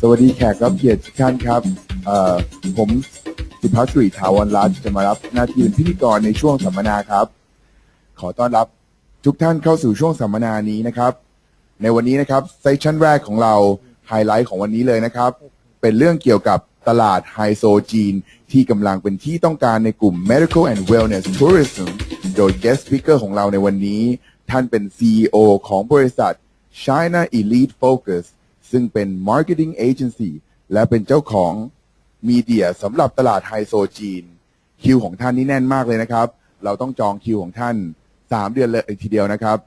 สวัสดีแขกรับเกียรติทุกท่านครับผมสุภัสสุริถาวรรัตน์จะมารับหน้าที่เป็นพิธีกรในช่วงสัมมนาครับขอต้อนรับทุกท่านเข้าสู่ช่วงสัมมนานี้นะครับในวันนี้นะครับเซสชั่นแรกของเราไฮไลท์ของวันนี้เลยนะครับเป็นเรื่องเกี่ยวกับตลาดไฮโซจีนที่กำลังเป็นที่ต้องการในกลุ่ม Medical and Wellness Tourism โดย Guest Speaker ของเราในวันนี้ท่านเป็น CEO ของบริษัท China Elite Focus ซึ่งเป็น Marketing Agency และเป็นเจ้าของมีเดียสำหรับตลาดไฮโซจีนคิวของท่านนี่แน่นมากเลยนะครับเราต้องจองคิวของท่าน3 เดือนเลยทีเดียวนะครับ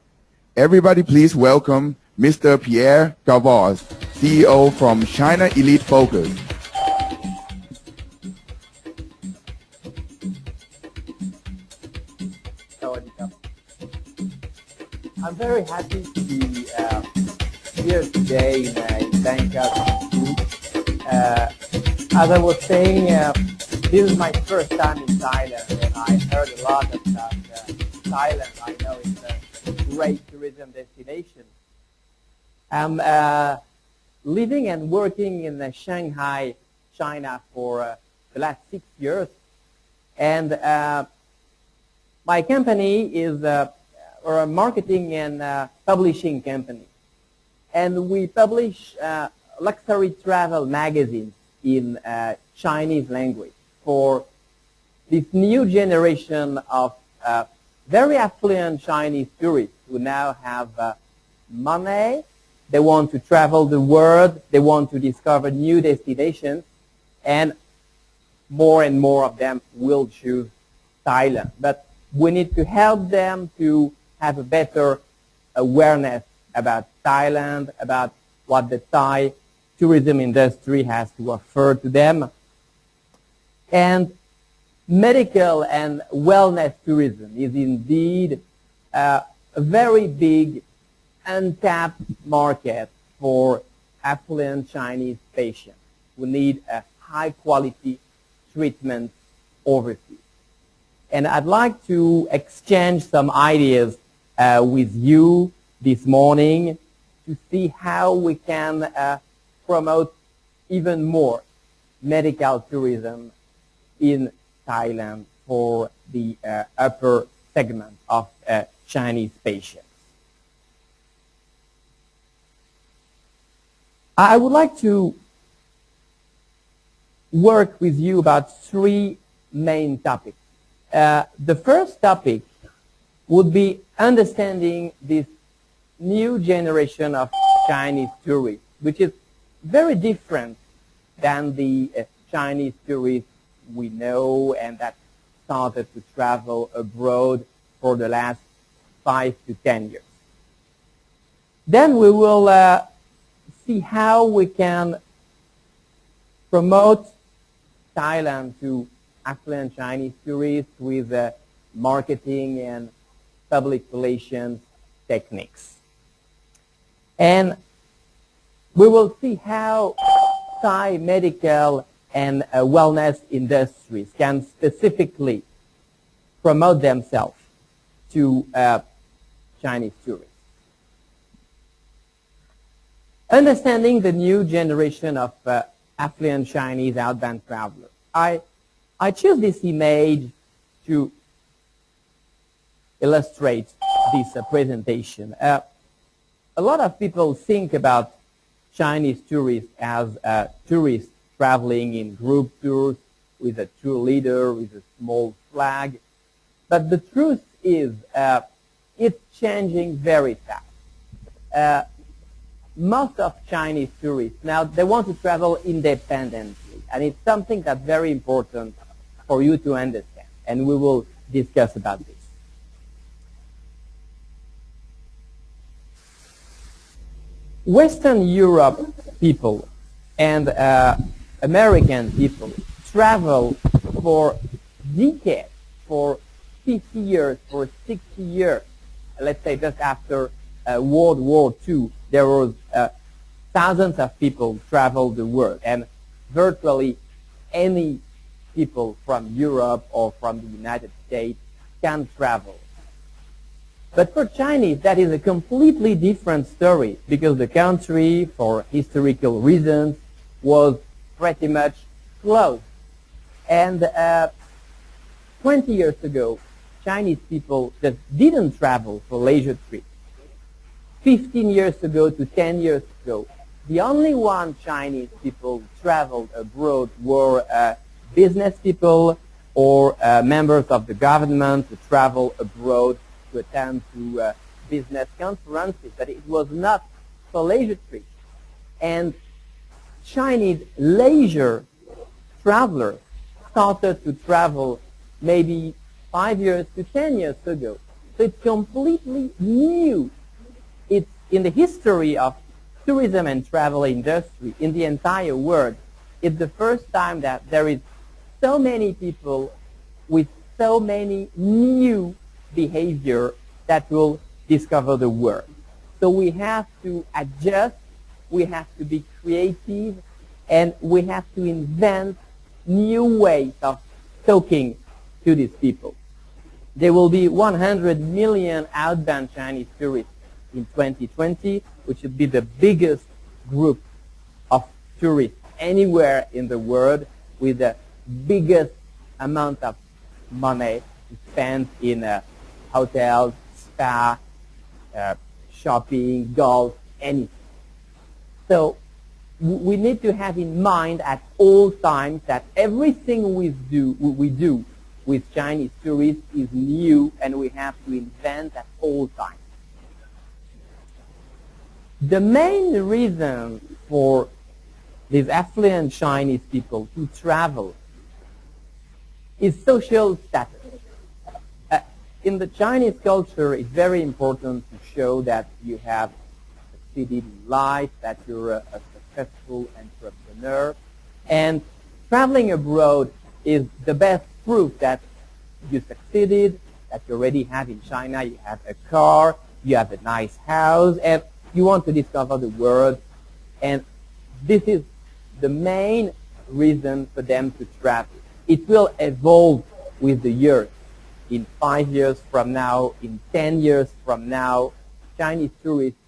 Everybody please welcome Mr. Pierre Gervois, CEO from China Elite Focus. I'm very happy to be here today in Bangkok. As I was saying, this is my first time in Thailand, and I heard a lot about Thailand. I know it's a great tourism destination. I'm living and working in Shanghai, China for the last 6 years, and my company is a marketing and publishing company, and we publish luxury travel magazines in Chinese language for this new generation of very affluent Chinese tourists who now have money. They want to travel the world, they want to discover new destinations, and more of them will choose Thailand. But we need to help them to have a better awareness about Thailand, about what the Thai tourism industry has to offer to them. And medical and wellness tourism is indeed a very big untapped market for affluent Chinese patients who need a high-quality treatment overseas. And I'd like to exchange some ideas with you this morning to see how we can promote even more medical tourism in Thailand for the upper segment of Chinese patients. I would like to work with you about 3 main topics. The first topic would be understanding this new generation of Chinese tourists, which is very different than the Chinese tourists we know and that started to travel abroad for the last 5 to 10 years. Then we will see how we can promote Thailand to affluent Chinese tourists with marketing and public relations techniques. And we will see how Thai medical and wellness industries can specifically promote themselves to Chinese tourists. Understanding the new generation of affluent Chinese outbound travelers. I choose this image to illustrate this presentation. A lot of people think about Chinese tourists as tourists traveling in group tours with a tour leader, with a small flag. But the truth is it's changing very fast. Most of Chinese tourists now, they want to travel independently, and it's something that's very important for you to understand, and we will discuss about this. Western Europe people and American people travel for decades, for 50 years, for 60 years. Let's say just after World War II, there was thousands of people traveled the world, and virtually any people from Europe or from the United States can travel. But for Chinese, that is a completely different story because the country, for historical reasons, was pretty much closed. And 20 years ago, Chinese people just didn't travel for leisure trips. 15 years ago to 10 years ago, the only one Chinese people traveled abroad were business people or members of the government who travel abroad to attend to business conferences, but it was not for leisure trips. And Chinese leisure travelers started to travel maybe 5 years to 10 years ago. So it's completely new. It's in the history of tourism and travel industry in the entire world. It's the first time that there is so many people with so many new behavior that will discover the world. So we have to adjust, we have to be creative, and we have to invent new ways of talking to these people. There will be 100 million outbound Chinese tourists in 2020, which will be the biggest group of tourists anywhere in the world, with the biggest amount of money spent in hotels, spa, shopping, golf, anything. So we need to have in mind at all times that everything we do with Chinese tourists is new, and we have to invent at all times. The main reason for these affluent Chinese people to travel is social status. In the Chinese culture, it's very important to show that you have succeeded in life, that you're a successful entrepreneur, and traveling abroad is the best proof that you succeeded, that you already have in China, you have a car, you have a nice house, and you want to discover the world. And this is the main reason for them to travel. It will evolve with the years. In 5 years from now, in 10 years from now, Chinese tourists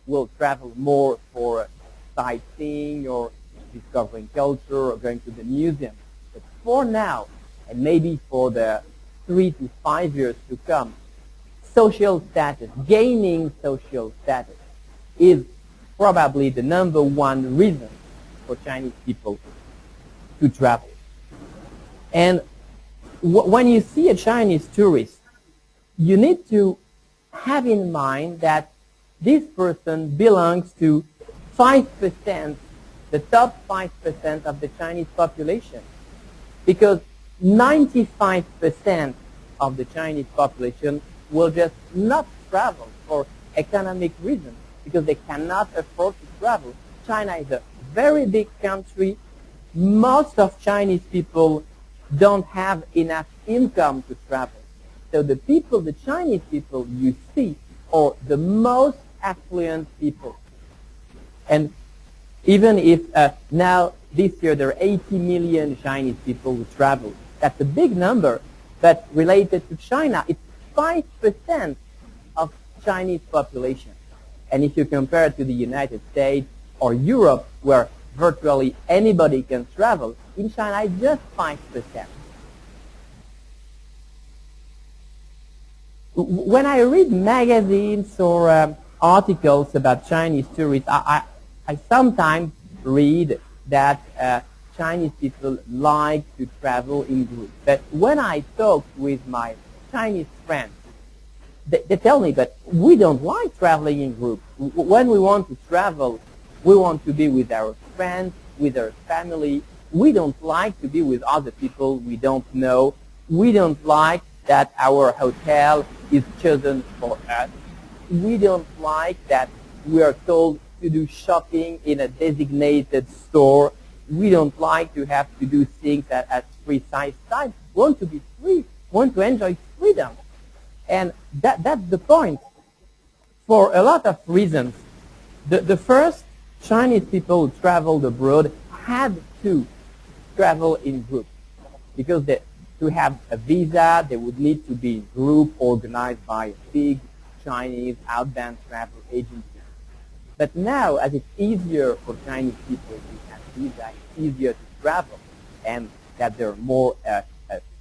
will travel more for sightseeing or discovering culture or going to the museum. But for now, and maybe for the 3 to 5 years to come, social status, gaining social status, is probably the number one reason for Chinese people to travel. And when you see a Chinese tourist, you need to have in mind that this person belongs to 5%, the top 5% of the Chinese population, because 95% of the Chinese population will just not travel for economic reasons, because they cannot afford to travel. China is a very big country. Most of Chinese people don't have enough income to travel. So the people, the Chinese people you see, are the most affluent people. And even if now, this year, there are 80 million Chinese people who travel, that's a big number, but related to China, it's 5% of Chinese population. And if you compare it to the United States or Europe, where virtually anybody can travel, in China it's just 5%. When I read magazines or articles about Chinese tourists, I sometimes read that Chinese people like to travel in groups. But when I talk with my Chinese friends, they tell me, but we don't like traveling in groups. When we want to travel, we want to be with our friends, with our family. We don't like to be with other people we don't know. We don't like that our hotel is chosen for us. We don't like that we are told to do shopping in a designated store. We don't like to have to do things at precise time. We want to be free. We want to enjoy freedom. And that's the point. For a lot of reasons, the first Chinese people who traveled abroad had to travel in groups, because to have a visa, they would need to be a group organized by a big Chinese outbound travel agency. But now, as it's easier for Chinese people to have visa, it's easier to travel, and that they're more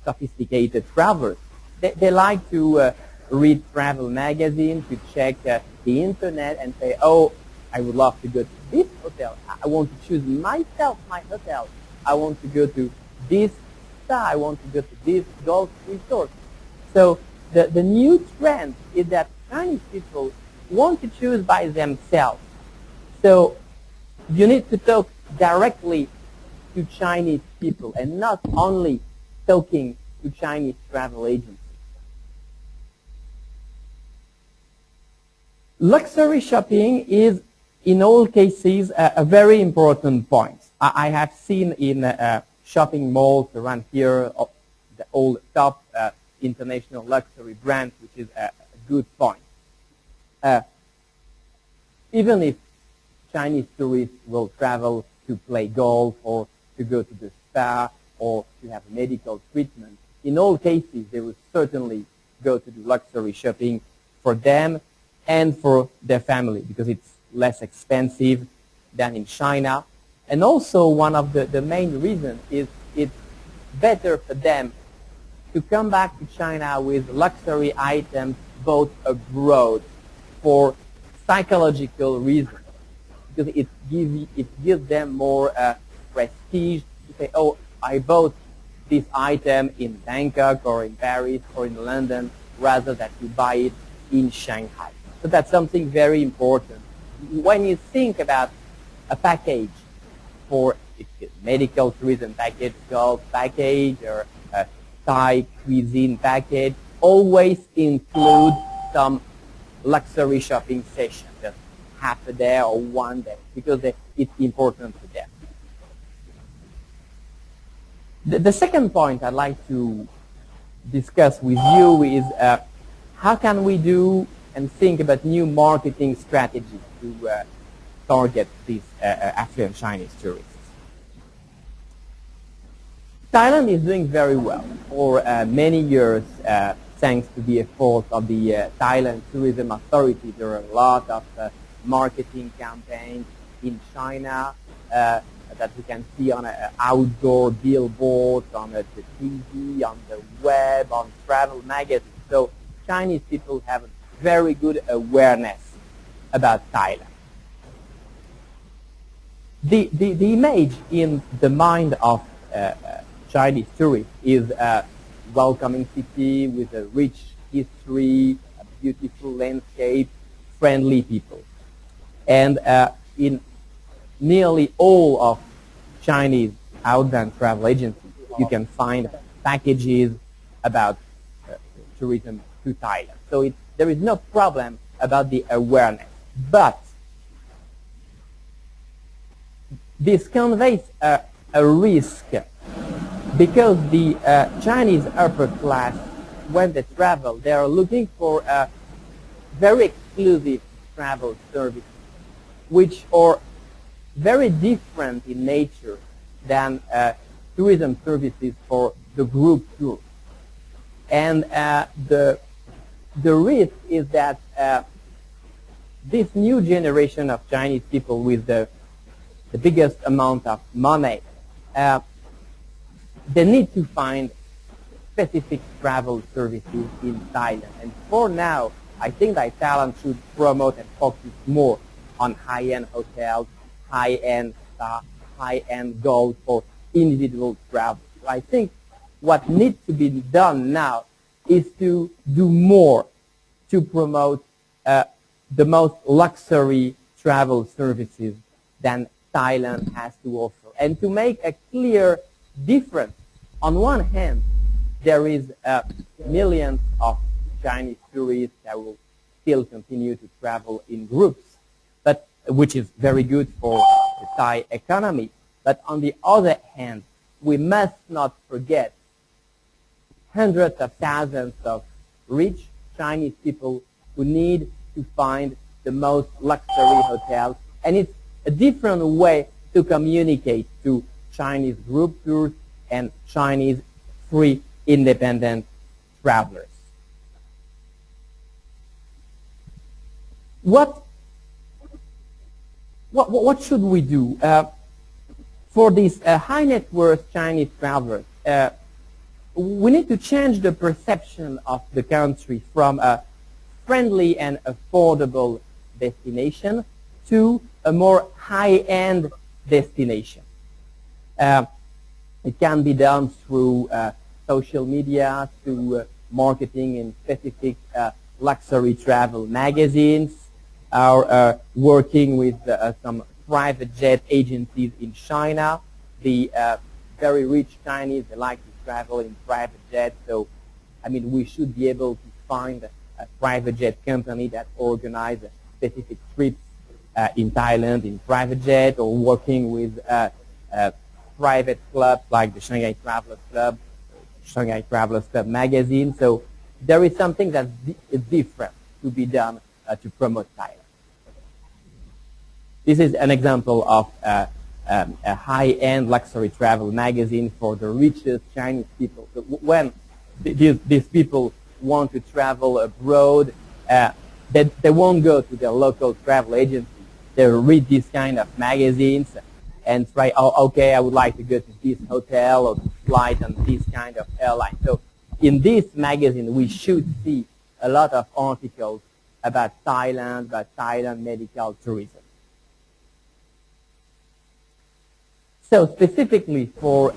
sophisticated travelers. They like to read travel magazines, to check the internet and say, oh, I would love to go to this hotel. I want to choose myself my hotel. I want to go to this spa. I want to go to this golf resort. So the new trend is that Chinese people want to choose by themselves. So you need to talk directly to Chinese people and not only talking to Chinese travel agencies. Luxury shopping is, in all cases, a very important point. I have seen in shopping malls around here the all top international luxury brands, which is a good point. Even if Chinese tourists will travel to play golf or to go to the spa or to have medical treatment, in all cases they will certainly go to do luxury shopping for them and for their family because it's less expensive than in China. And also one of the main reasons is it's better for them to come back to China with luxury items bought abroad for psychological reasons, because it gives them more prestige to say, oh, I bought this item in Bangkok or in Paris or in London rather than to buy it in Shanghai. So that's something very important. When you think about a package for a medical tourism package, golf package, or a Thai cuisine package, always include some luxury shopping session, just half a day or one day, because it's important to them. The second point I'd like to discuss with you is how can we do and think about new marketing strategies to target these affluent Chinese tourists. Thailand is doing very well for many years thanks to the efforts of the Thailand Tourism Authority. There are a lot of marketing campaigns in China that we can see on outdoor billboards, on the TV, on the web, on travel magazines. So Chinese people have a very good awareness about Thailand. The image in the mind of Chinese tourists is a welcoming city with a rich history, a beautiful landscape, friendly people. And in nearly all of Chinese outbound travel agencies, you can find packages about tourism to Thailand. So there is no problem about the awareness. But this conveys a risk, because the Chinese upper class, when they travel, they are looking for very exclusive travel services, which are very different in nature than tourism services for the group tour. And the risk is that this new generation of Chinese people with the biggest amount of money, they need to find specific travel services in Thailand. And for now, I think that Thailand should promote and focus more on high-end hotels, high-end spa, high-end golf for individual travel. So I think what needs to be done now is to do more to promote the most luxury travel services than Thailand has to offer, and to make a clear difference. On one hand, there is millions of Chinese tourists that will still continue to travel in groups, but which is very good for the Thai economy. But on the other hand, we must not forget hundreds of thousands of rich Chinese people who need to find the most luxury hotels, and it's a different way to communicate to Chinese group tours and Chinese free independent travelers. What what should we do for these high net worth Chinese travelers? We need to change the perception of the country from a friendly and affordable destination to a more high-end destination. It can be done through social media, through marketing in specific luxury travel magazines, or working with some private jet agencies in China. The very rich Chinese, they like to travel in private jets, so I mean we should be able to find a private jet company that organizes specific trips in Thailand in private jet, or working with private clubs like the Shanghai Travelers Club, Shanghai Travelers Club magazine. So there is something that's different to be done to promote Thailand. This is an example of a high-end luxury travel magazine for the richest Chinese people. So when these people want to travel abroad, they won't go to their local travel agency. They read these kind of magazines and try, oh, okay, I would like to go to this hotel or flight on this kind of airline. So in this magazine, we should see a lot of articles about Thailand medical tourism. So specifically for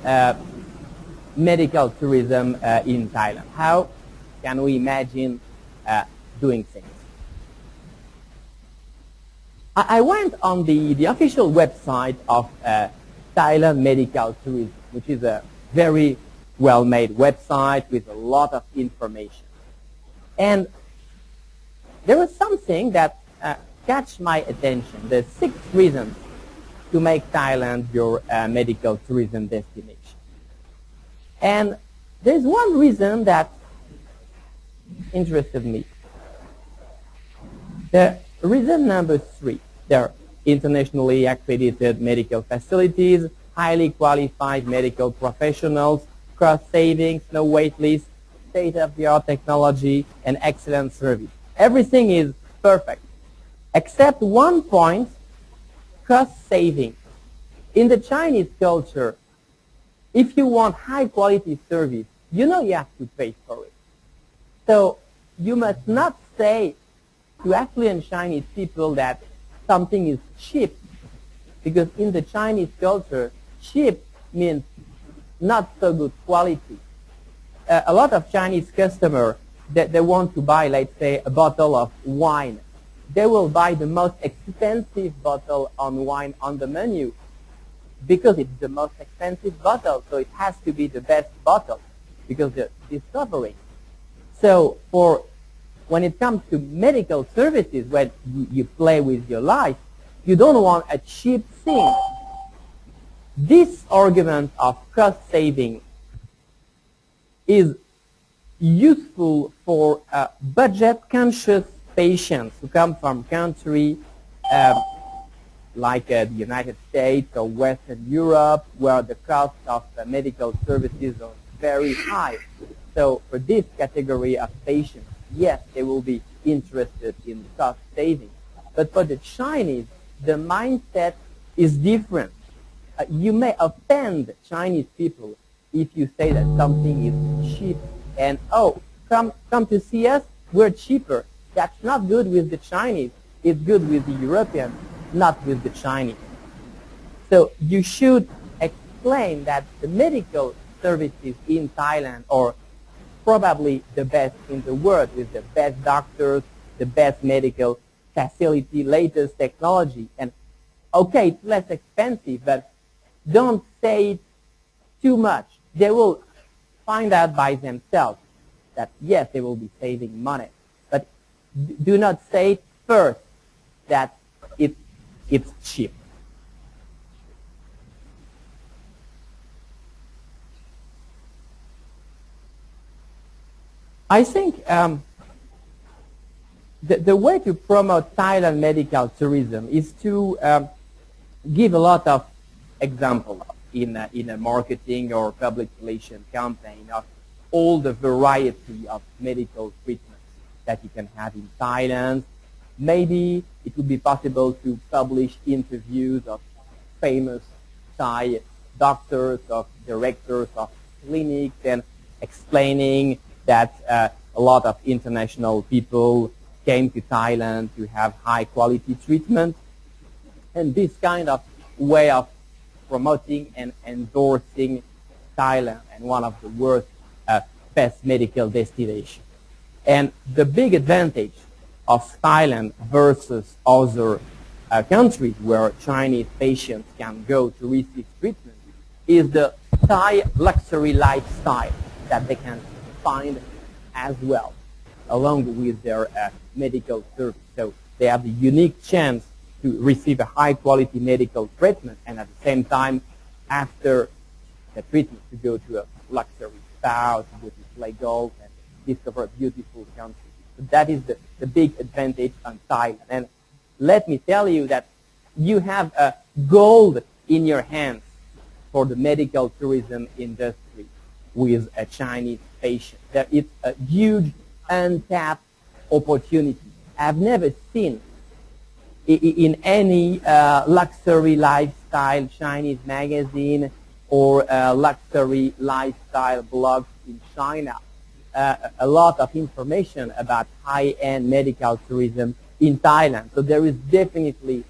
medical tourism in Thailand, how can we imagine doing things? I went on the official website of Thailand Medical Tourism, which is a very well-made website with a lot of information. And there was something that catch my attention, the 6 reasons to make Thailand your medical tourism destination. And there's one reason that interested me. The reason number 3, there are internationally accredited medical facilities, highly qualified medical professionals, cost savings, no wait list, state-of-the-art technology, and excellent service. Everything is perfect, except one point, cost saving. In the Chinese culture, if you want high-quality service, you know you have to pay for it. So you must not say to affluent Chinese people that something is cheap, because in the Chinese culture, cheap means not so good quality. A lot of Chinese customers, they want to buy, let's say, a bottle of wine. They will buy the most expensive bottle of wine on the menu because it's the most expensive bottle, so it has to be the best bottle because they're discovering. So when it comes to medical services, when you play with your life, you don't want a cheap thing. This argument of cost saving is useful for budget-conscious patients who come from countries like the United States or Western Europe, where the cost of medical services are very high. So for this category of patients, yes, they will be interested in cost saving. But for the Chinese, the mindset is different. You may offend Chinese people if you say that something is cheap and, oh, come to see us, we're cheaper. That's not good with the Chinese. It's good with the Europeans, not with the Chinese. So you should explain that the medical services in Thailand are probably the best in the world, with the best doctors, the best medical facility, latest technology. And okay, it's less expensive, but don't say it too much. They will find out by themselves that yes, they will be saving money. But do not say first that it's cheap. I think the way to promote Thailand medical tourism is to give a lot of examples in a marketing or public relation campaign of all the variety of medical treatments that you can have in Thailand, maybe it would be possible to publish interviews of famous Thai doctors, of directors of clinics, and explaining that a lot of international people came to Thailand to have high quality treatment. And this kind of way of promoting and endorsing Thailand and one of the world's best medical destinations. And the big advantage of Thailand versus other countries where Chinese patients can go to receive treatment is the Thai luxury lifestyle that they can find as well, along with their medical service. So they have the unique chance to receive a high-quality medical treatment, and at the same time, after the treatment, to go to a luxury spa, to go to play golf, and discover a beautiful country. So that is the big advantage on Thailand. And let me tell you that you have a gold in your hands for the medical tourism industry with a Chinese patient. There is a huge untapped opportunity. I've never seen in any luxury lifestyle Chinese magazine or luxury lifestyle blogs in China a lot of information about high-end medical tourism in Thailand. So there is definitely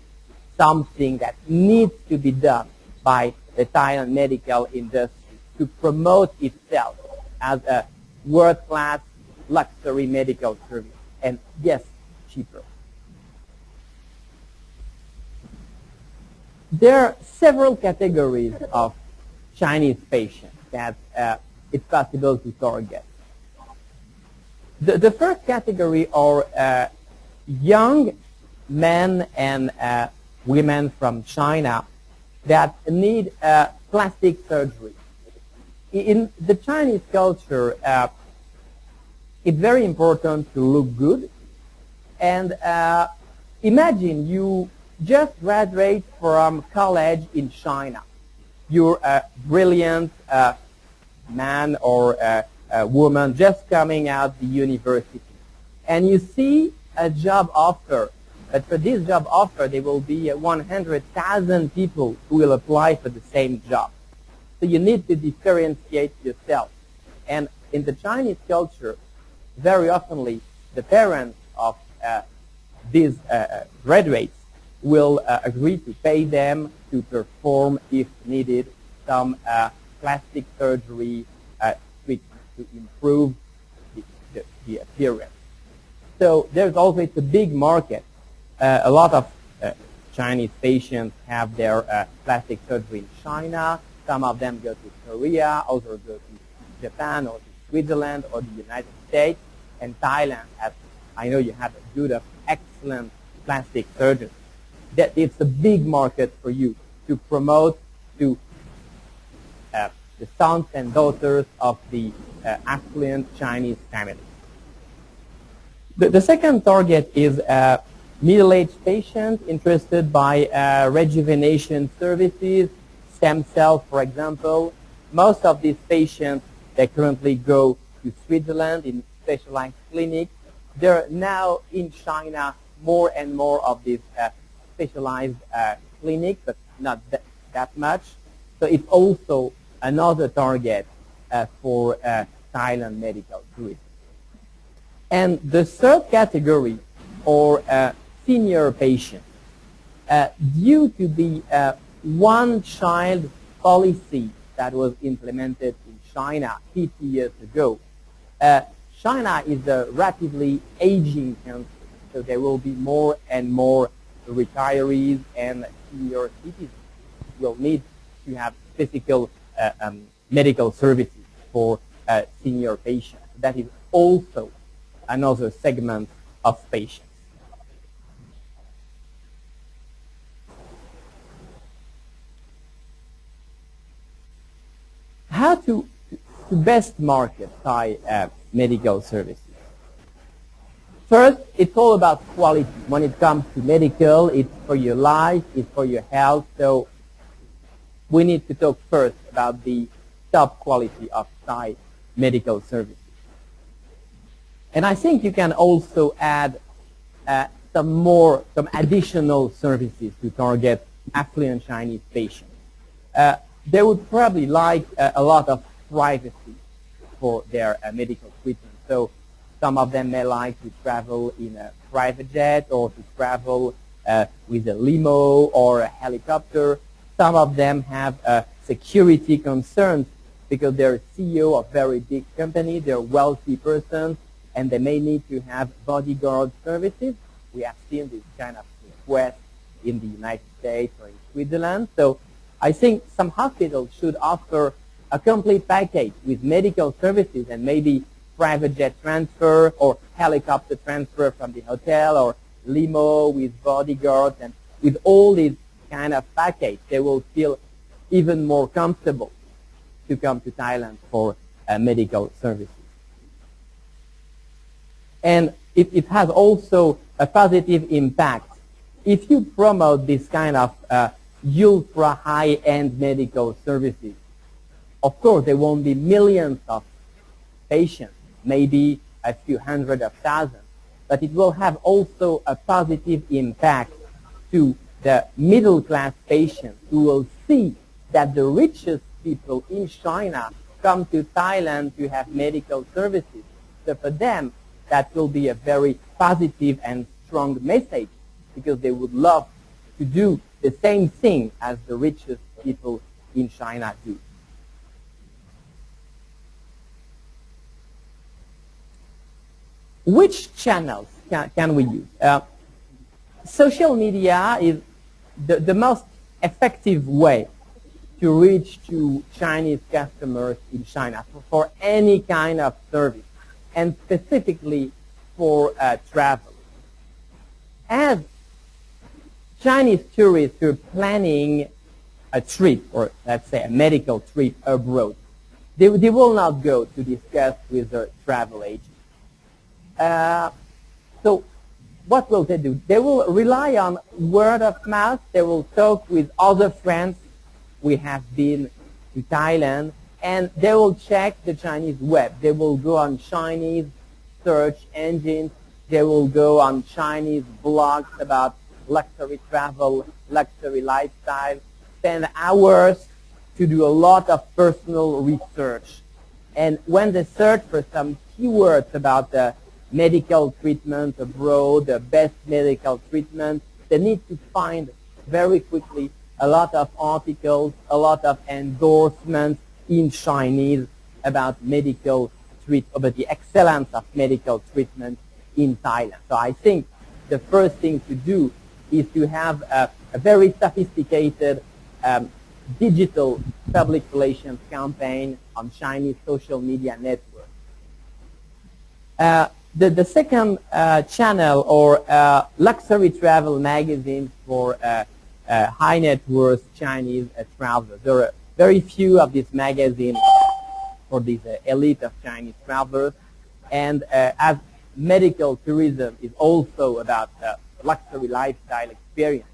something that needs to be done by the Thailand medical industry to promote itself as a world-class luxury medical service, and yes, cheaper. There are several categories of Chinese patients that it's possible to target. The first category are young men and women from China that need plastic surgery. In the Chinese culture, it's very important to look good. And imagine you just graduate from college in China. You're a brilliant man or a woman just coming out the university. And you see a job offer. But for this job offer, there will be 100,000 people who will apply for the same job. So you need to differentiate yourself. And in the Chinese culture, very often the parents of these graduates will agree to pay them to perform, if needed, some plastic surgery treatment to improve the appearance. So there's always a big market. A lot of Chinese patients have their plastic surgery in China. Some of them go to Korea, others go to Japan or to Switzerland or the United States. And Thailand, as I know you have a good of excellent plastic surgeons. That it's a big market for you to promote to the sons and daughters of the affluent Chinese families. The second target is middle-aged patients interested by rejuvenation services, stem cells, for example. Most of these patients, they currently go to Switzerland in specialized clinics. There are now in China more and more of these specialized clinics, but not that much. So it's also another target for Thailand medical tourism. And the third category, or senior patients, due to the one-child policy that was implemented in China 50 years ago, China is a rapidly aging country, so there will be more and more retirees and senior citizens will need to have physical medical services for senior patients. That is also another segment of patients. How to best market Thai medical services? First, it's all about quality. When it comes to medical, it's for your life, it's for your health. So we need to talk first about the top quality of Thai medical services. And I think you can also add some additional services to target affluent Chinese patients. They would probably like a lot of privacy for their medical treatment. So some of them may like to travel in a private jet or to travel with a limo or a helicopter. Some of them have security concerns because they're CEO of very big company, they're wealthy persons, and they may need to have bodyguard services. We have seen this kind of request in the United States or in Switzerland. So I think some hospitals should offer a complete package with medical services and maybe private jet transfer or helicopter transfer from the hotel or limo with bodyguards, and with all these kind of package, they will feel even more comfortable to come to Thailand for medical services. And it has also a positive impact. If you promote this kind of ultra high-end medical services, of course there won't be millions of patients, maybe a few hundred of thousands, but it will have also a positive impact to the middle-class patients who will see that the richest people in China come to Thailand to have medical services. So for them, that will be a very positive and strong message, because they would love to do the same thing as the richest people in China do. Which channels can we use? Social media is the most effective way to reach to Chinese customers in China for any kind of service, and specifically for travel. As Chinese tourists who are planning a trip, or let's say a medical trip abroad, they will not go to discuss with their travel agent. So what will they do? They will rely on word of mouth. They will talk with other friends we have been to Thailand, and they will check the Chinese web. They will go on Chinese search engines. They will go on Chinese blogs about luxury travel, luxury lifestyle, spend hours to do a lot of personal research. And when they search for some keywords about the medical treatment abroad, the best medical treatment, they need to find very quickly a lot of articles, a lot of endorsements in Chinese about medical treatment, about the excellence of medical treatment in Thailand. So I think the first thing to do is to have a very sophisticated digital public relations campaign on Chinese social media networks. The second channel, or luxury travel magazines for high net worth Chinese travelers. There are very few of these magazines for this elite of Chinese travelers, and as medical tourism is also about luxury lifestyle experience,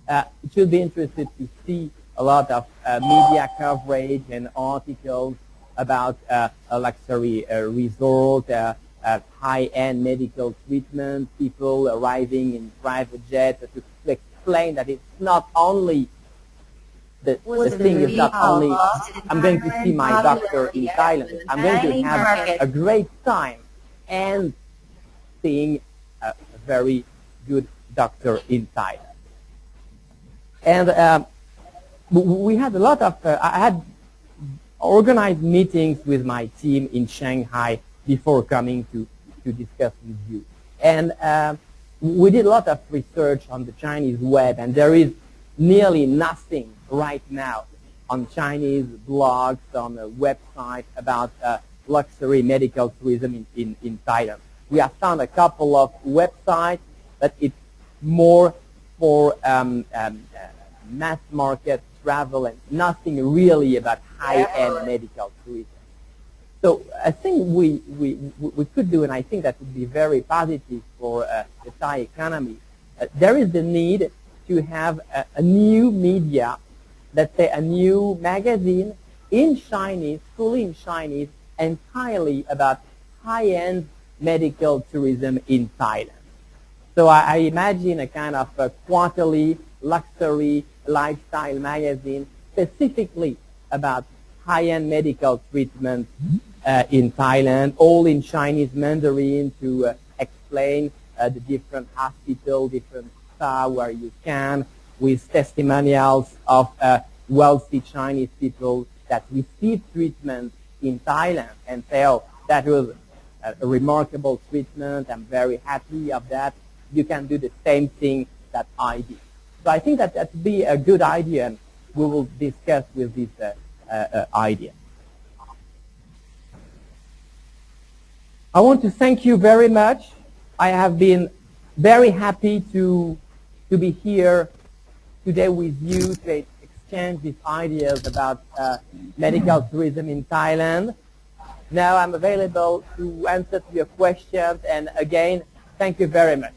it should be interested to see a lot of media coverage and articles about a luxury resort, high-end medical treatment, people arriving in private jets, to explain that it's not only the thing is not only I'm going to see my doctor in Thailand, I'm going to have a great time and seeing a very good doctor in Thailand. And we had a lot of, I had organized meetings with my team in Shanghai before coming to discuss with you. And we did a lot of research on the Chinese web, and there is nearly nothing right now on Chinese blogs, on a website about luxury medical tourism in Thailand. We have found a couple of websites, but it's more for mass market travel and nothing really about high-end medical tourism. So I think we could do, and I think that would be very positive for the Thai economy. There is the need to have a new media, let's say a new magazine in Chinese, fully in Chinese, entirely about high-end medical tourism in Thailand. So I imagine a kind of a quarterly luxury lifestyle magazine specifically about high-end medical treatment in Thailand, all in Chinese Mandarin to explain the different hospitals, different spa where you can, with testimonials of wealthy Chinese people that received treatment in Thailand and say, oh, that was a remarkable treatment, I'm very happy of that. You can do the same thing that I did. So I think that would be a good idea, and we will discuss with this idea. I want to thank you very much. I have been very happy to be here today with you to exchange these ideas about medical tourism in Thailand. Now I'm available to answer to your questions, and again, thank you very much.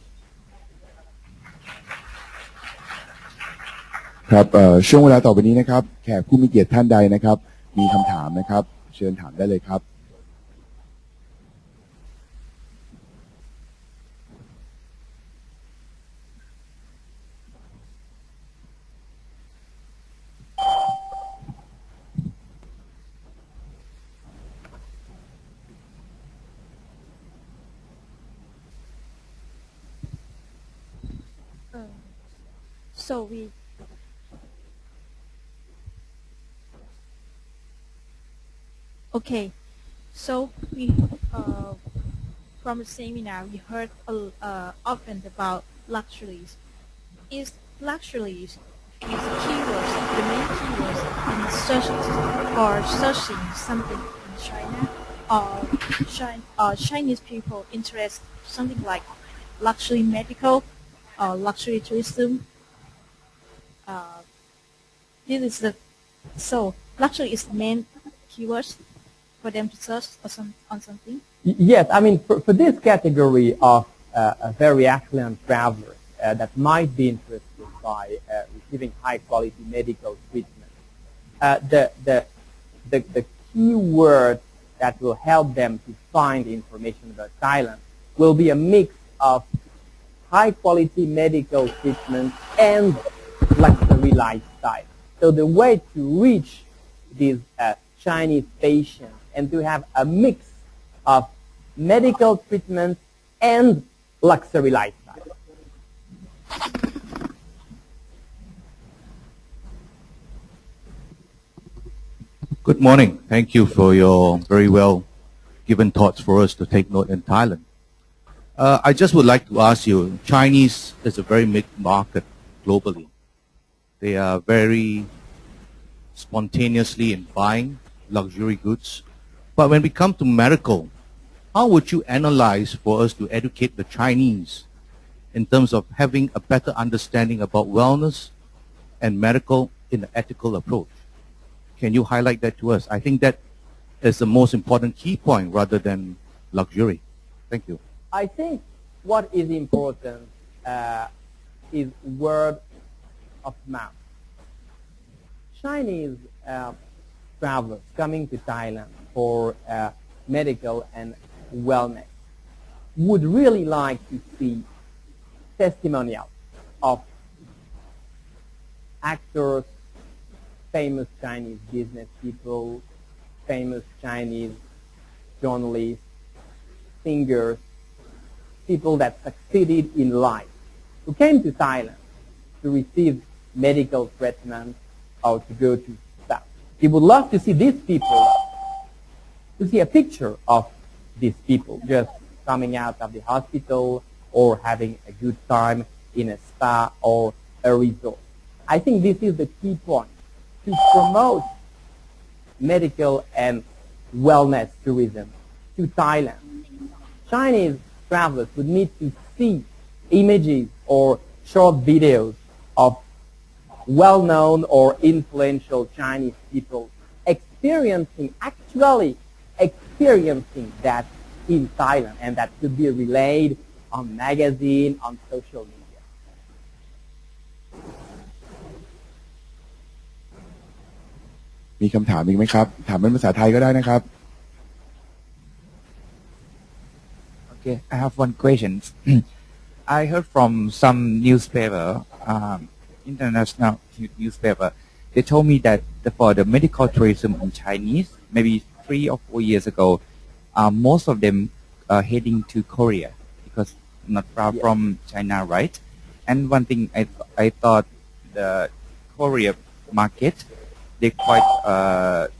ครับช่วงเวลาต่อไปนี้นะครับแขกผู้มีเกียรติท่านใดนะครับมีคำถามนะครับเชิญถามได้เลยครับ So we from the seminar we heard often about luxuries. Is luxuries the keywords, the main keywords in searching something in China, or Chinese people interest something like luxury medical or luxury tourism? So luxury is the main keywords for them to search on something? Yes, I mean, for this category of a very affluent travelers that might be interested by receiving high-quality medical treatment, the key word that will help them to find information about Thailand will be a mix of high-quality medical treatment and luxury lifestyle. So the way to reach these Chinese patients and to have a mix of medical treatment and luxury lifestyle. Good morning. Thank you for your very well given thoughts for us to take note in Thailand. I just would like to ask you, Chinese is a very big market globally. They are very spontaneously in buying luxury goods. But when we come to medical, how would you analyze for us to educate the Chinese in terms of having a better understanding about wellness and medical in an ethical approach? Can you highlight that to us? I think that is the most important key point rather than luxury. Thank you. I think what is important is word of mouth. Chinese travelers coming to Thailand for medical and wellness would really like to see testimonials of actors, famous Chinese business people, famous Chinese journalists, singers, people that succeeded in life, who came to Thailand to receive medical treatment or to go to spa. We would love to see these people, to see a picture of these people just coming out of the hospital or having a good time in a spa or a resort. I think this is the key point, to promote medical and wellness tourism to Thailand. Chinese travelers would need to see images or short videos of well-known or influential Chinese people actually experiencing that in Thailand, and that could be relayed on magazine, on social media. มีคำถามอีกไหมครับถามเป็นภาษาไทยก็ได้นะครับ Okay, I have one question. I heard from some newspaper, international newspaper. They told me that for the medical tourism in Chinese, maybe 3 or 4 years ago, most of them are heading to Korea because not far from China, right? And one thing I thought the Korea market, they're quite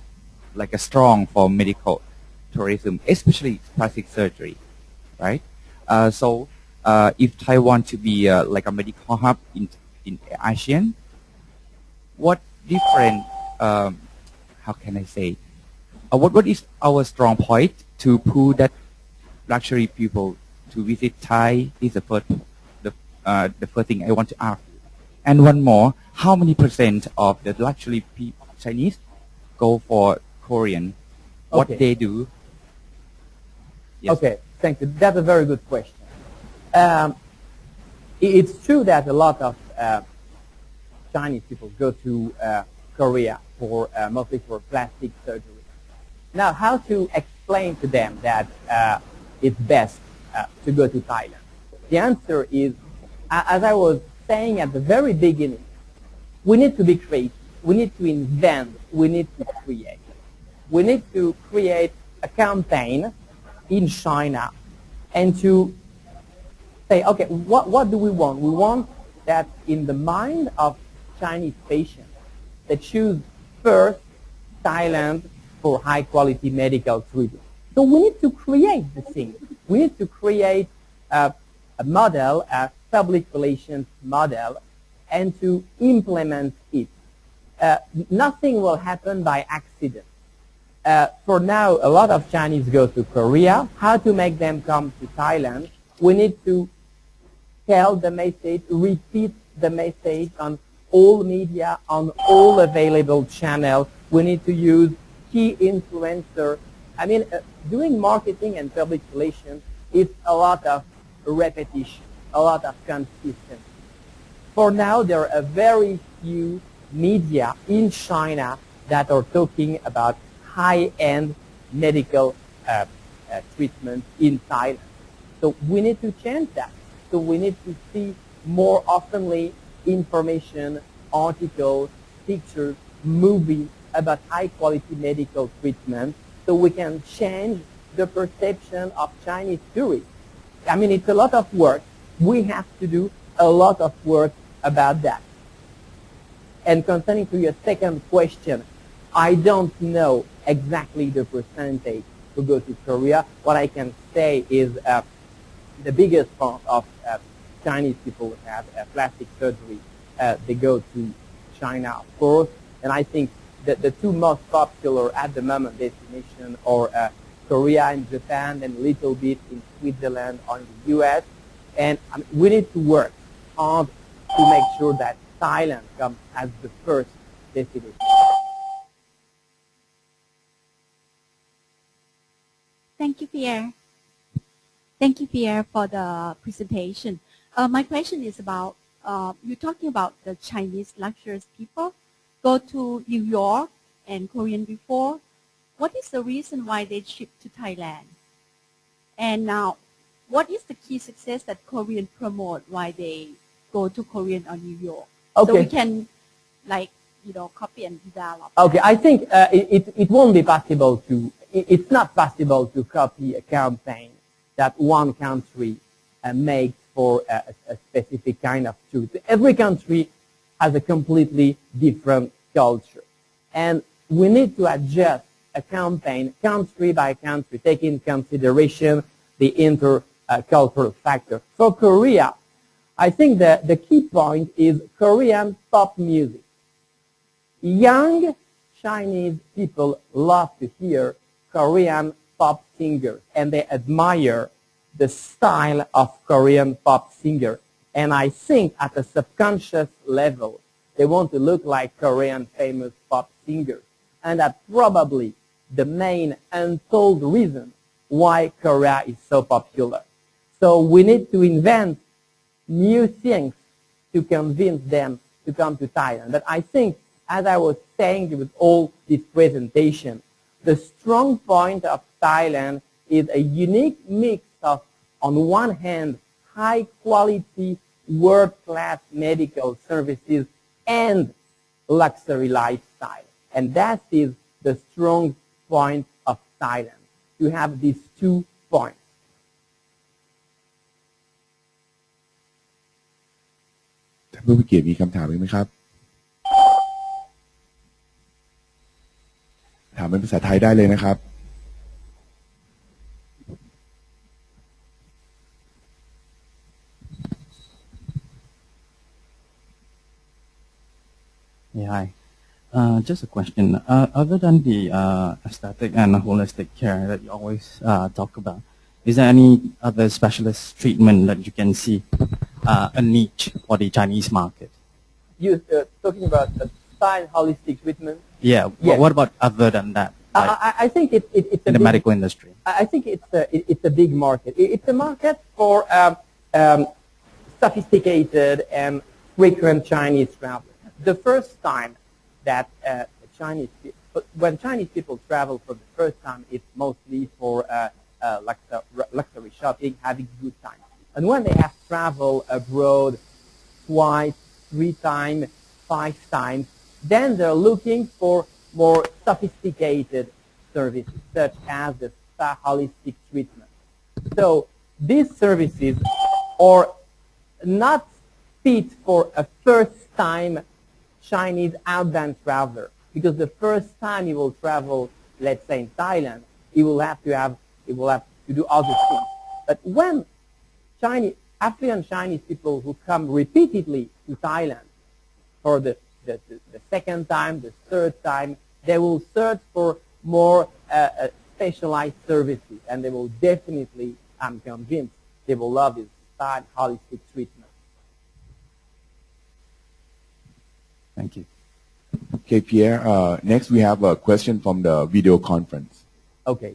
like a strong for medical tourism, especially plastic surgery, right? So if Taiwan to be like a medical hub in ASEAN, what different, how can I say, what is our strong point to pull that luxury people to visit Thai? Is the first thing I want to ask. And one more, how many % of the luxury Chinese go for Korean? What Okay. they do? Yes. Okay, thank you. That's a very good question. It's true that a lot of Chinese people go to Korea for mostly for plastic surgery. Now, how to explain to them that it's best to go to Thailand? The answer is, as I was saying at the very beginning, we need to be creative. We need to invent. We need to create. We need to create a campaign in China and to say, okay, what do we want? We want that in the mind of Chinese patients, they choose first Thailand for high quality medical treatment. So we need to create the thing. We need to create a model, a public relations model, and to implement it. Nothing will happen by accident. For now, a lot of Chinese go to Korea. How to make them come to Thailand? We need to tell the message, repeat the message on all media, on all available channels. We need to use key influencers. I mean, doing marketing and public relations is a lot of repetition, a lot of consistency. For now, there are very few media in China that are talking about high-end medical treatment in Thailand. So we need to change that. So we need to see more oftenly information, articles, pictures, movies about high-quality medical treatment so we can change the perception of Chinese tourists. I mean, it's a lot of work. We have to do a lot of work about that. And concerning to your second question, I don't know exactly the percentage to go to Korea. What I can say is the biggest part of Chinese people have plastic surgery. They go to China, of course, and I think that the two most popular at the moment destinations are Korea and Japan, and a little bit in Switzerland or in the U.S. And we need to work hard to make sure that Thailand comes as the first destination. Thank you, Pierre. Thank you, Pierre, for the presentation. My question is about, you're talking about the Chinese luxurious people go to New York and Korean before. What is the reason why they ship to Thailand? And now, what is the key success that Korean promote why they go to Korean or New York? Okay. So we can, like, copy and develop. Okay, I think it won't be possible to, it's not possible to copy a campaign that one country makes for a specific kind of truth. Every country has a completely different culture. And we need to adjust a campaign country by country, take in consideration the intercultural factor. For Korea, I think that the key point is Korean pop music. Young Chinese people love to hear Korean pop singers, and they admire the style of Korean pop singer. And I think at a subconscious level, they want to look like Korean famous pop singers. And that's probably the main untold reason why Korea is so popular. So we need to invent new things to convince them to come to Thailand. But I think, as I was saying with all this presentation, the strong point of Thailand is a unique mix of, on one hand, high-quality, world-class medical services and luxury lifestyle. And that is the strong point of Thailand, to have these 2 points. ท่านผู้มีเกียรติมีคำถามไหมครับถามเป็นภาษาไทยได้เลยนะครับ Yeah, hi. Just a question. Other than the aesthetic and holistic care that you always talk about, is there any other specialist treatment that you can see a niche for the Chinese market? You talking about the style holistic treatment? Yeah. Yes. What about other than that? Like I think it's in a the big, medical industry. I think it's a big market. It's a market for sophisticated and frequent Chinese travelers. The first time that when Chinese people travel for the first time, it's mostly for luxury shopping, having good time. And when they have traveled abroad twice, 3 times, 5 times, then they're looking for more sophisticated services, such as the spa holistic treatment. So these services are not fit for a first-time Chinese outbound traveler, because the first time he will travel, let's say in Thailand, he will have to do other things. But when affluent Chinese people who come repeatedly to Thailand for the second time, the third time, they will search for more specialized services, and they will definitely, I'm convinced, they will love this style holistic treatment. Thank you. Okay, Pierre. Next, we have a question from the video conference. Okay.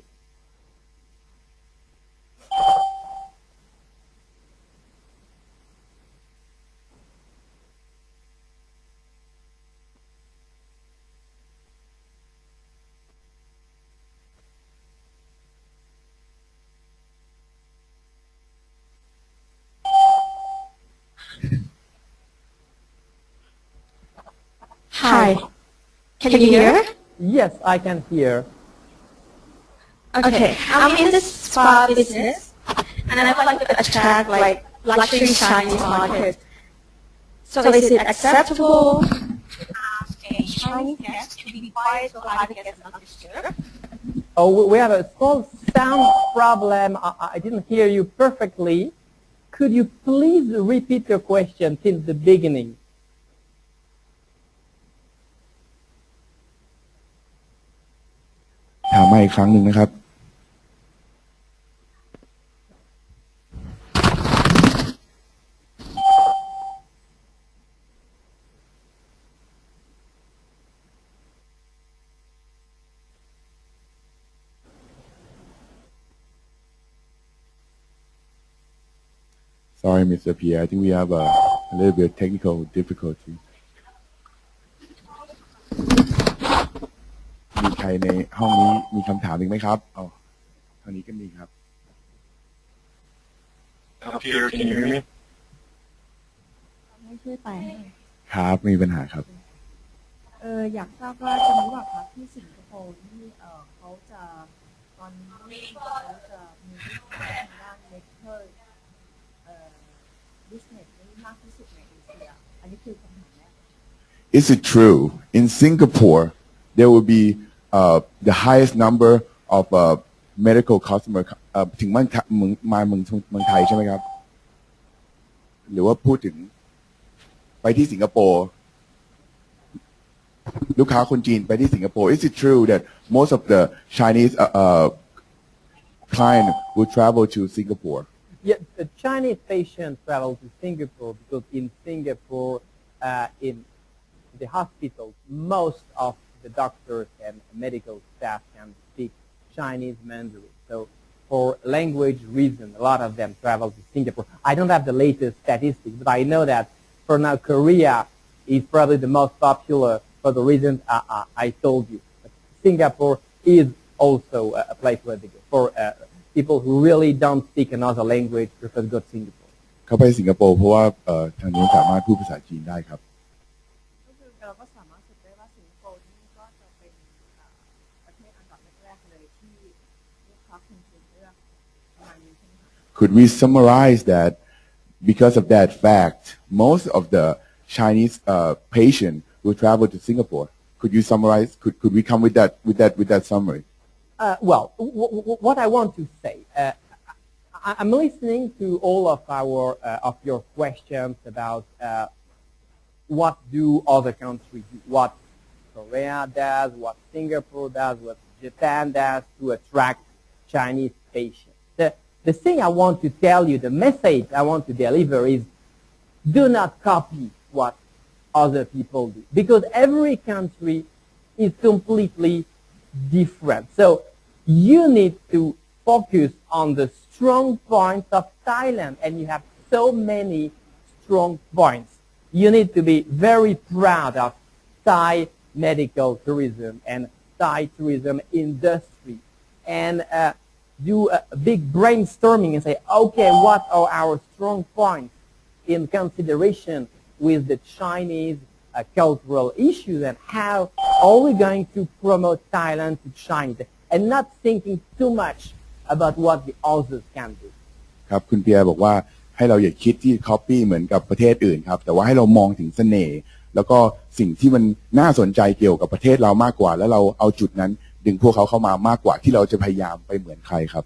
Hi. Can you hear? Yes, I can hear. Okay. I'm in the spa business, and I would like to attract like luxury Chinese market. So is it acceptable a Chinese guest to be quiet so other guests not disturb? Oh, we have a small sound problem. I didn't hear you perfectly. Could you please repeat your question since the beginning?ถามมาอีกครั้งหนึ่งนะครับ Sorry, Mr. Pierre. I think we have a little bit of technical difficulty. มีใครในห้องนี้มีคำถามอีกไหมครับอ๋อทางนี้ก็มีครับ Pierre, can you hear me? ไม่ช่วยไป ครับไม่มีปัญหาครับ อยากทราบว่าจะรู้ว่าครับที่สิงคโปร์ที่เขาจะตอนนี้เขาจะมีทางด้าน medical business นี้มากที่สุดในเอเชียอันนี้คือคำถามแรก Is it true in Singapore there will be the highest number of medical customer ถึงมาเมืองไทยใช่ไหมครับหรือว่าพูดถึงไปที่สิงคโปร์ลูกค้าคนจีนไปที่สิงคโปร์ Is it true that most of the Chinese client will travel to Singapore? Yeah, the Chinese patients travel to Singapore because in Singapore, in the hospitals, most of the doctors and medical staff can speak Chinese Mandarin. So for language reason, a lot of them travel to Singapore. I don't have the latest statistics, but I know that for now Korea is probably the most popular for the reasons I told you. But Singapore is also a place where they go. For people who really don't speak another language, prefer to go to Singapore. เขาไปสิงคโปร์เพราะว่าทางนู้นสามารถพูดภาษาจีนได้ครับ ก็คือเราก็สามารถสรุปได้ว่าสิงคโปร์นี่ก็จะเป็นประเทศอันดับแรกๆเลยที่ลูกค้าคนจีนเลือกประมาณนี้ใช่ไหมคะ Could we summarize that because of that fact, most of the Chinese patient will travel to Singapore? Could you summarize? Could we come with that summary? Well, what I want to say, I'm listening to all of of your questions about what do other countries do, what Korea does, what Singapore does, what Japan does to attract Chinese patients. The thing I want to tell you, the message I want to deliver is do not copy what other people do, because every country is completely different. So you need to focus on the strong points of Thailand, and you have so many strong points. You need to be very proud of Thai medical tourism and Thai tourism industry, and do a big brainstorming and say, okay, what are our strong points in consideration with the Chinese cultural issues, and how are we going to promote Thailand to China, and not thinking too much about what the others can do. ครับคุณเปียร์บอกว่าให้เราอย่าคิดที่ copy เหมือนกับประเทศอื่นครับแต่ว่าให้เรามองถึงเสน่ห์แล้วก็สิ่งที่มันน่าสนใจเกี่ยวกับประเทศเรามากกว่าแล้วเราเอาจุดนั้นดึงพวกเขาเข้ามามากกว่าที่เราจะพยายามไปเหมือนใครครับ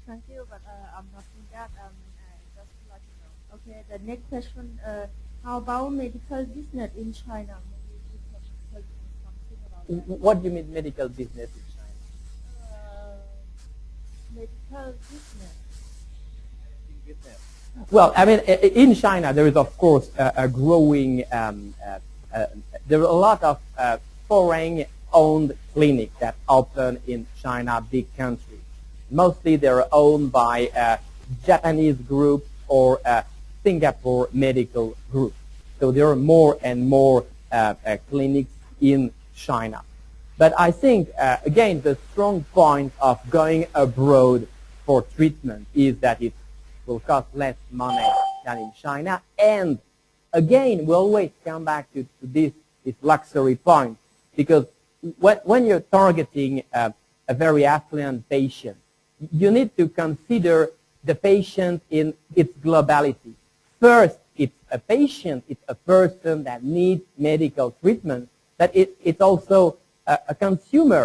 Thank you, but I'm not in that. Just to let you know. Okay, the next question. How about medical business in China? Maybe you can tell me something about that. What do you mean medical business in China? Medical business. Well, I mean, in China, there is, of course, a growing, there are a lot of foreign-owned clinics that open in China, big country. Mostly they're owned by Japanese groups or Singapore medical groups. So there are more and more clinics in China. But I think, again, the strong point of going abroad for treatment is that it will cost less money than in China. And again, we always come back to this luxury point, because when you're targeting a very affluent patient, you need to consider the patient in its globality. First, it's a patient, it's a person that needs medical treatment, but it's also a consumer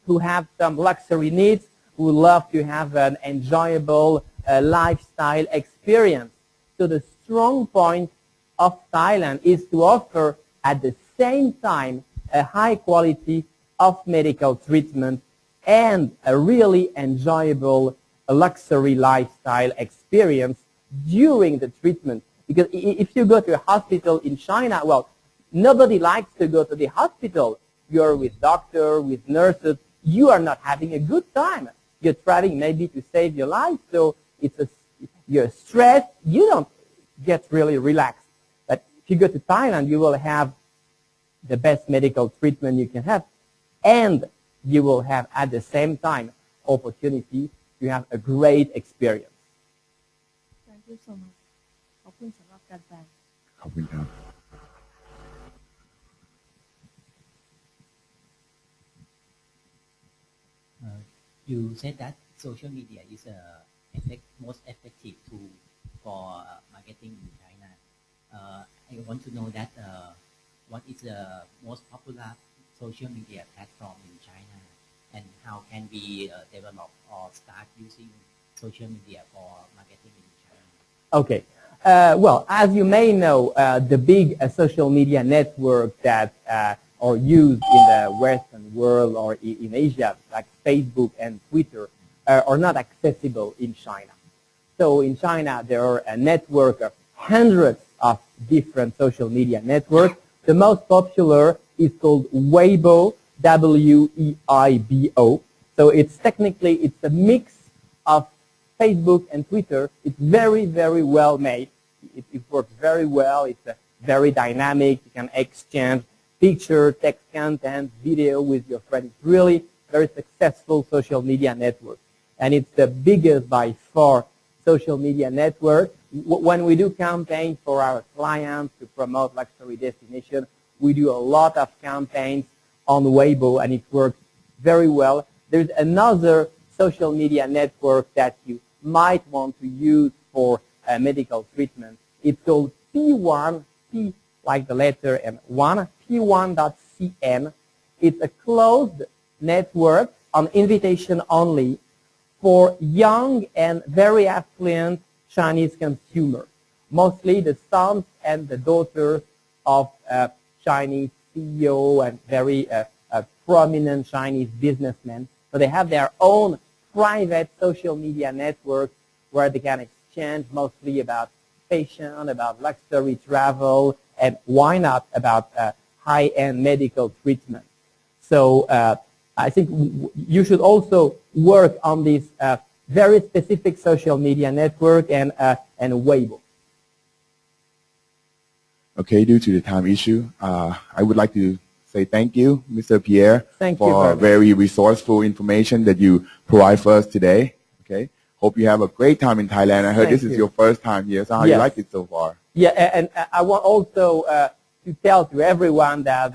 who have some luxury needs, who love to have an enjoyable lifestyle experience. So the strong point of Thailand is to offer at the same time a high quality of medical treatment and a really enjoyable luxury lifestyle experience during the treatment. Because if you go to a hospital in China, well, nobody likes to go to the hospital. You're with doctor, with nurses. You are not having a good time. You're trying maybe to save your life, so you're stressed. You don't get really relaxed. But if you go to Thailand, you will have the best medical treatment you can have, and you will have at the same time opportunity to have a great experience. Thank you so much. ขอบคุณสำหรับการแปล ขอบคุณครับ You said that social media is most effective tool for marketing in China. I want to know that what is the most popular social media platform in China, and how can we develop or start using social media for marketing in China? Okay. Well, as you may know, the big social media network that are used in the Western world or in Asia, like Facebook and Twitter, are not accessible in China. So in China, there are a network of hundreds of different social media networks. The most popular is called Weibo, W-E-I-B-O. So it's technically, it's a mix of Facebook and Twitter. It's very, very well made. It works very well. It's very dynamic. You can exchange picture, text content, video with your friends. It's really very successful social media network. And it's the biggest by far social media network. When we do campaigns for our clients to promote luxury destination, we do a lot of campaigns on Weibo, and it works very well. There's another social media network that you might want to use for medical treatment. It's called P1, P like the letter and 1, P1.cn. It's a closed network on invitation only for young and very affluent Chinese consumers, mostly the sons and the daughters of Chinese CEO and very prominent Chinese businessmen. So they have their own private social media network where they can exchange mostly about fashion, about luxury travel, and why not about high-end medical treatment. So I think you should also work on this very specific social media network and Weibo. Okay, due to the time issue, I would like to say thank you, Mr. Pierre, for very resourceful information that you provide for us today. Okay, hope you have a great time in Thailand. I heard this is your first time here, so how you like it so far? Yeah, and I want also to tell to everyone that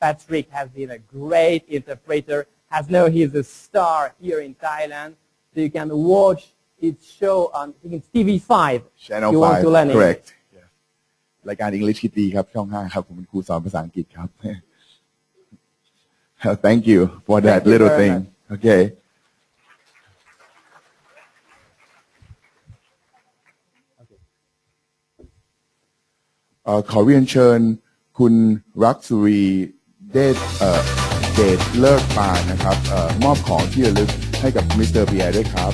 Patrick has been a great interpreter. As know he's a star here in Thailand, so you can watch his show on TV5. Channel 5, want to learn correct. รายการ English Kitty ครับช่อง 5 ครับผมเป็นครูสอนภาษาอังกฤษครับ Thank you for that little thing. Okay. ขอเรียนเชิญคุณรักสุรีเดชเลิกปานนะครับมอบของที่ระลึกให้กับมิสเตอร์เปียร์ด้วยครับ